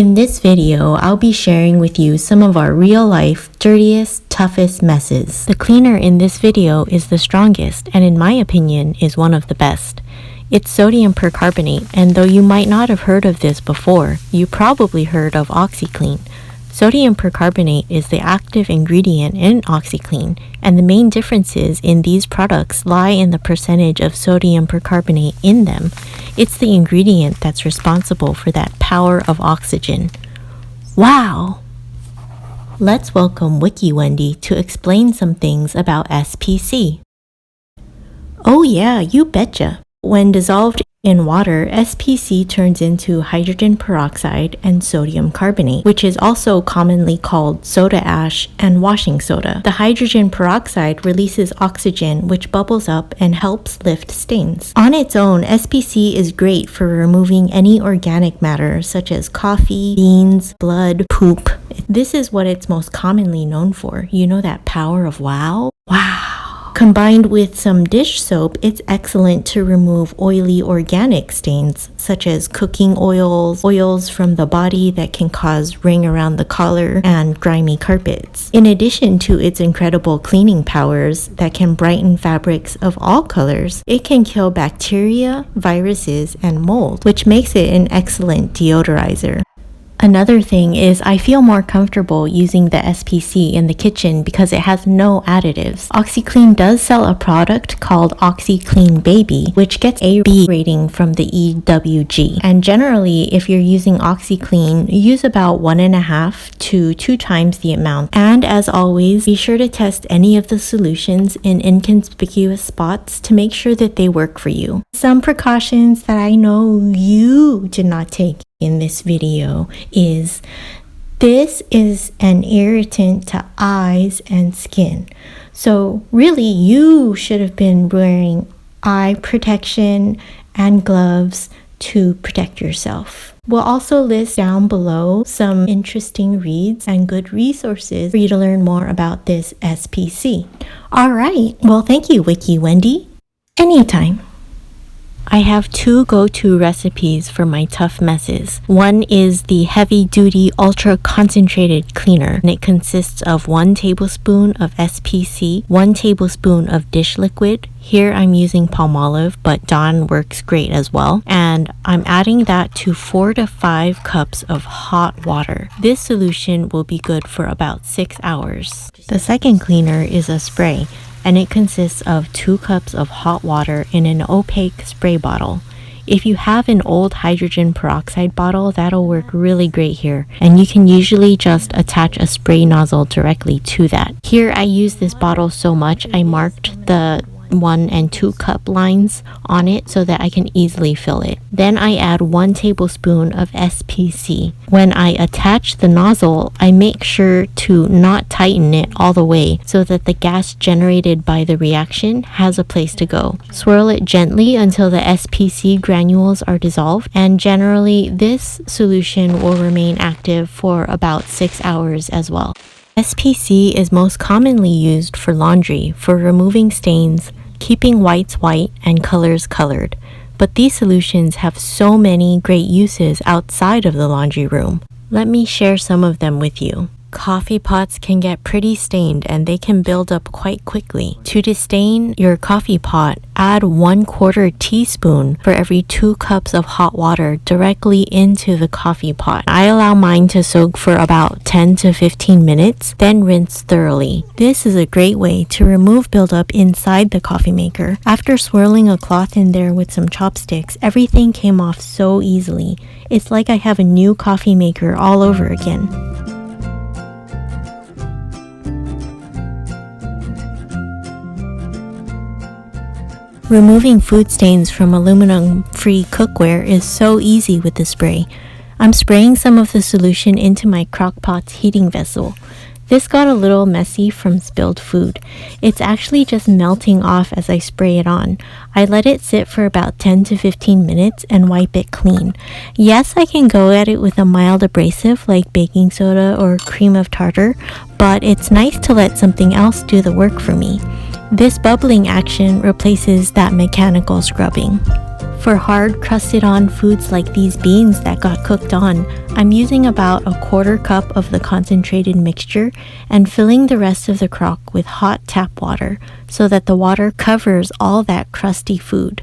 In this video, I'll be sharing with you some of our real-life, dirtiest, toughest messes. The cleaner in this video is the strongest and in my opinion is one of the best. It's sodium percarbonate, and though you might not have heard of this before, you probably heard of OxiClean. Sodium percarbonate is the active ingredient in OxiClean, and the main differences in these products lie in the percentage of sodium percarbonate in them. It's the ingredient that's responsible for that power of oxygen. Wow! Let's welcome Wendy to explain some things about SPC. Oh yeah, you betcha! When dissolved in water, SPC turns into hydrogen peroxide and sodium carbonate, which is also commonly called soda ash and washing soda. The hydrogen peroxide releases oxygen, which bubbles up and helps lift stains. On its own, SPC is great for removing any organic matter such as coffee, beans, blood, poop. This is what it's most commonly known for. You know that power of wow? Wow! Combined with some dish soap, it's excellent to remove oily organic stains, such as cooking oils, oils from the body that can cause ring around the collar, and grimy carpets. In addition to its incredible cleaning powers that can brighten fabrics of all colors, it can kill bacteria, viruses, and mold, which makes it an excellent deodorizer. Another thing is I feel more comfortable using the SPC in the kitchen because it has no additives. OxiClean does sell a product called OxiClean Baby, which gets a B rating from the EWG. And generally, if you're using OxiClean, use about 1.5 to 2 times the amount. And as always, be sure to test any of the solutions in inconspicuous spots to make sure that they work for you. Some precautions that I know you did not take in this video is this is an irritant to eyes and skin. So really you should have been wearing eye protection and gloves to protect yourself. We'll also list down below some interesting reads and good resources for you to learn more about this SPC. Alright, well thank you Wendy. Anytime. I have 2 go-to recipes for my tough messes. One is the heavy-duty ultra-concentrated cleaner, and it consists of 1 tablespoon of SPC, 1 tablespoon of dish liquid. Here I'm using Palmolive, but Dawn works great as well. And I'm adding that to 4 to 5 cups of hot water. This solution will be good for about 6 hours. The second cleaner is a spray, and it consists of 2 cups of hot water in an opaque spray bottle. If you have an old hydrogen peroxide bottle, that'll work really great here, and you can usually just attach a spray nozzle directly to that. Here I use this bottle so much I marked the 1 and 2 cup lines on it so that I can easily fill it. Then I add 1 tablespoon of SPC. When I attach the nozzle, I make sure to not tighten it all the way so that the gas generated by the reaction has a place to go. Swirl it gently until the SPC granules are dissolved, and generally this solution will remain active for about 6 hours as well. SPC is most commonly used for laundry, for removing stains, keeping whites white, and colors colored. But these solutions have so many great uses outside of the laundry room. Let me share some of them with you. Coffee pots can get pretty stained and they can build up quite quickly. To destain your coffee pot, add 1/4 teaspoon for every 2 cups of hot water directly into the coffee pot. I allow mine to soak for about 10 to 15 minutes, then rinse thoroughly. This is a great way to remove buildup inside the coffee maker. After swirling a cloth in there with some chopsticks, everything came off so easily. It's like I have a new coffee maker all over again. Removing food stains from aluminum-free cookware is so easy with the spray. I'm spraying some of the solution into my crock-pot's heating vessel. This got a little messy from spilled food. It's actually just melting off as I spray it on. I let it sit for about 10 to 15 minutes and wipe it clean. Yes, I can go at it with a mild abrasive like baking soda or cream of tartar, but it's nice to let something else do the work for me. This bubbling action replaces that mechanical scrubbing. For hard crusted on foods like these beans that got cooked on, I'm using about a quarter cup of the concentrated mixture and filling the rest of the crock with hot tap water so that the water covers all that crusty food.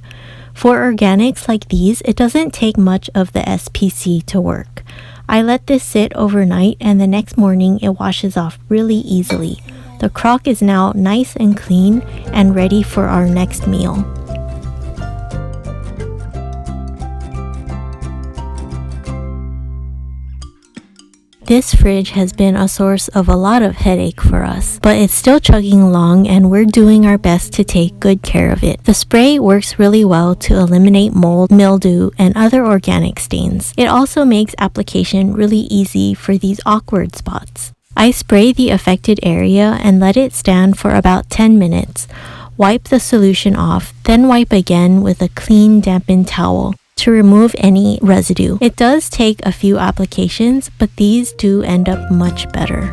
For organics like these, it doesn't take much of the SPC to work. I let this sit overnight and the next morning it washes off really easily. The crock is now nice and clean and ready for our next meal. This fridge has been a source of a lot of headache for us, but it's still chugging along and we're doing our best to take good care of it. The spray works really well to eliminate mold, mildew, and other organic stains. It also makes application really easy for these awkward spots. I spray the affected area and let it stand for about 10 minutes. Wipe the solution off, then wipe again with a clean dampened towel to remove any residue. It does take a few applications, but these do end up much better.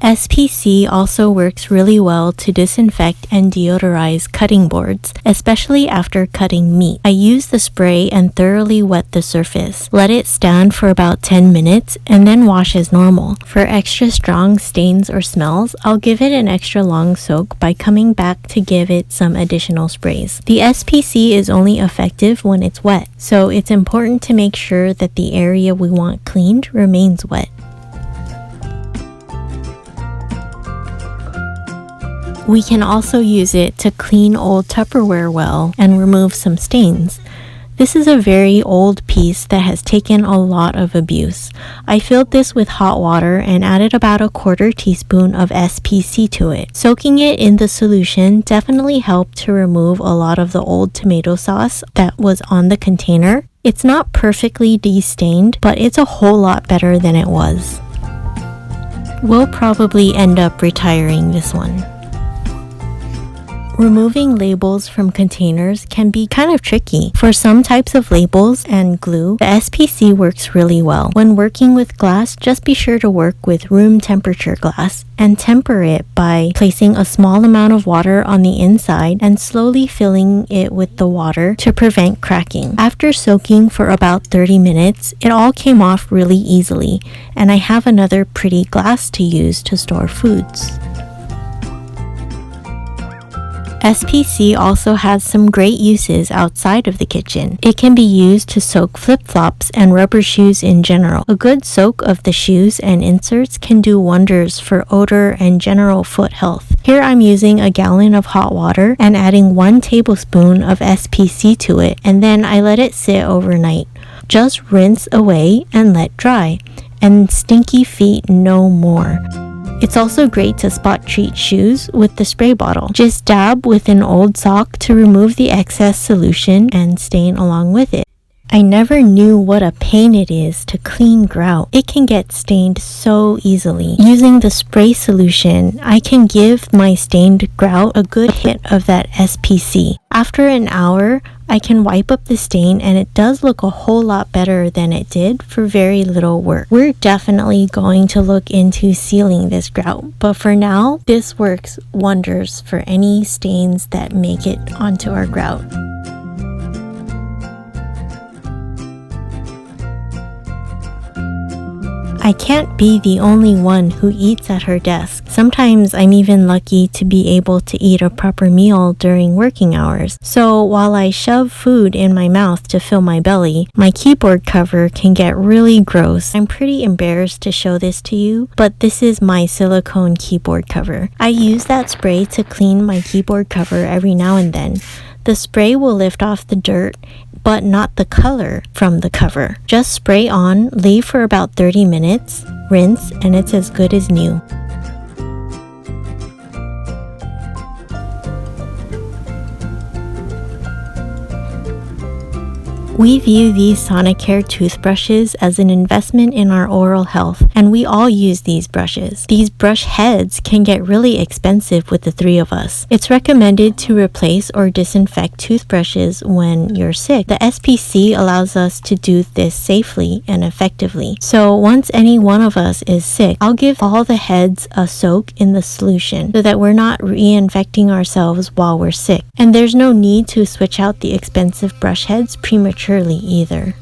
SPC also works really well to disinfect and deodorize cutting boards, especially after cutting meat. I use the spray and thoroughly wet the surface. Let it stand for about 10 minutes and then wash as normal. For extra strong stains or smells, I'll give it an extra long soak by coming back to give it some additional sprays. The SPC is only effective when it's wet, so it's important to make sure that the area we want cleaned remains wet. We can also use it to clean old Tupperware well and remove some stains. This is a very old piece that has taken a lot of abuse. I filled this with hot water and added about a quarter teaspoon of SPC to it. Soaking it in the solution definitely helped to remove a lot of the old tomato sauce that was on the container. It's not perfectly de-stained, but it's a whole lot better than it was. We'll probably end up retiring this one. Removing labels from containers can be kind of tricky. For some types of labels and glue, the SPC works really well. When working with glass, just be sure to work with room temperature glass and temper it by placing a small amount of water on the inside and slowly filling it with the water to prevent cracking. After soaking for about 30 minutes, it all came off really easily, and I have another pretty glass to use to store foods. SPC also has some great uses outside of the kitchen. It can be used to soak flip-flops and rubber shoes in general. A good soak of the shoes and inserts can do wonders for odor and general foot health. Here I'm using a gallon of hot water and adding 1 tablespoon of SPC to it, and then I let it sit overnight. Just rinse away and let dry, and stinky feet no more. It's also great to spot treat shoes with the spray bottle. Just dab with an old sock to remove the excess solution and stain along with it. I never knew what a pain it is to clean grout. It can get stained so easily. Using the spray solution, I can give my stained grout a good hit of that SPC. After an hour, I can wipe up the stain and it does look a whole lot better than it did for very little work. We're definitely going to look into sealing this grout, but for now, this works wonders for any stains that make it onto our grout. I can't be the only one who eats at her desk. Sometimes I'm even lucky to be able to eat a proper meal during working hours. So while I shove food in my mouth to fill my belly, my keyboard cover can get really gross. I'm pretty embarrassed to show this to you, but this is my silicone keyboard cover. I use that spray to clean my keyboard cover every now and then. The spray will lift off the dirt, but not the color from the cover. Just spray on, leave for about 30 minutes, rinse, and it's as good as new. We view these Sonicare toothbrushes as an investment in our oral health, and we all use these brushes. These brush heads can get really expensive with the 3 of us. It's recommended to replace or disinfect toothbrushes when you're sick. The SPC allows us to do this safely and effectively. So once any one of us is sick, I'll give all the heads a soak in the solution so that we're not reinfecting ourselves while we're sick. And there's no need to switch out the expensive brush heads prematurely either.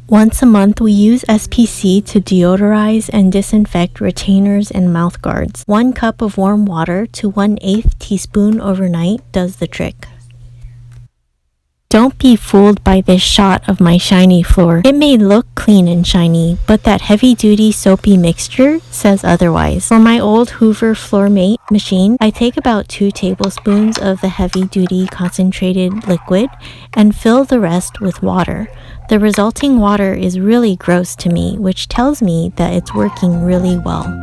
Once a month, we use SPC to deodorize and disinfect retainers and mouth guards. 1 cup of warm water to 1/8 teaspoon overnight does the trick. Don't be fooled by this shot of my shiny floor. It may look clean and shiny, but that heavy-duty soapy mixture says otherwise. For my old Hoover floor mate machine, I take about 2 tablespoons of the heavy-duty concentrated liquid and fill the rest with water. The resulting water is really gross to me, which tells me that it's working really well.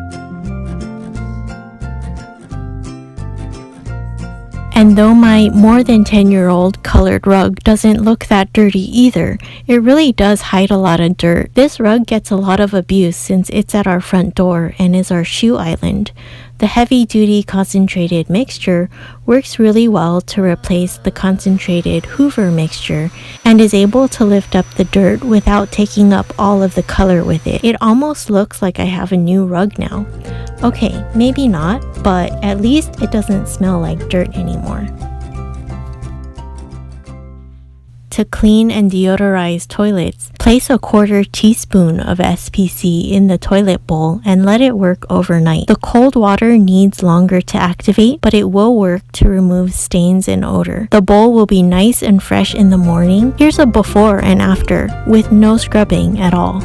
And though my more than 10-year-old colored rug doesn't look that dirty either, it really does hide a lot of dirt. This rug gets a lot of abuse since it's at our front door and is our shoe island. The heavy-duty concentrated mixture works really well to replace the concentrated Hoover mixture and is able to lift up the dirt without taking up all of the color with it. It almost looks like I have a new rug now. Okay, maybe not, but at least it doesn't smell like dirt anymore. To clean and deodorize toilets, place a 1/4 teaspoon of SPC in the toilet bowl and let it work overnight. The cold water needs longer to activate, but it will work to remove stains and odor. The bowl will be nice and fresh in the morning. Here's a before and after, with no scrubbing at all.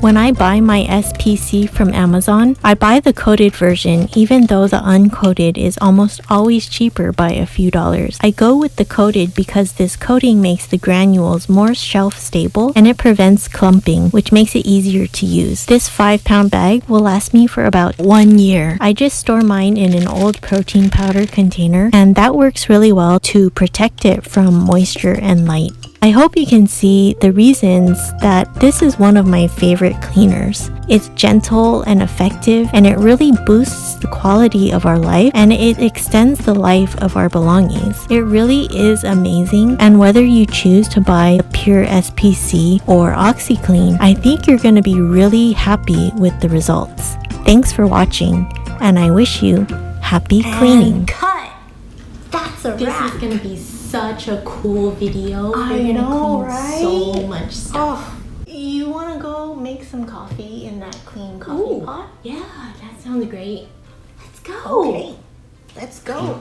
When I buy my SPC from Amazon, I buy the coated version even though the uncoated is almost always cheaper by a few dollars. I go with the coated because this coating makes the granules more shelf stable and it prevents clumping, which makes it easier to use. This 5-pound bag will last me for about 1 year. I just store mine in an old protein powder container, and that works really well to protect it from moisture and light. I hope you can see the reasons that this is one of my favorite cleaners. It's gentle and effective, and it really boosts the quality of our life, and it extends the life of our belongings. It really is amazing, and whether you choose to buy the pure SPC or OxiClean, I think you're going to be really happy with the results. Thanks for watching, and I wish you happy cleaning. Cut! That's a wrap. This is going to be such a cool video. I know, right? So much stuff. Oh, you want to go make some coffee in that clean coffee pot? Yeah, that sounds great. Let's go. Okay, let's go.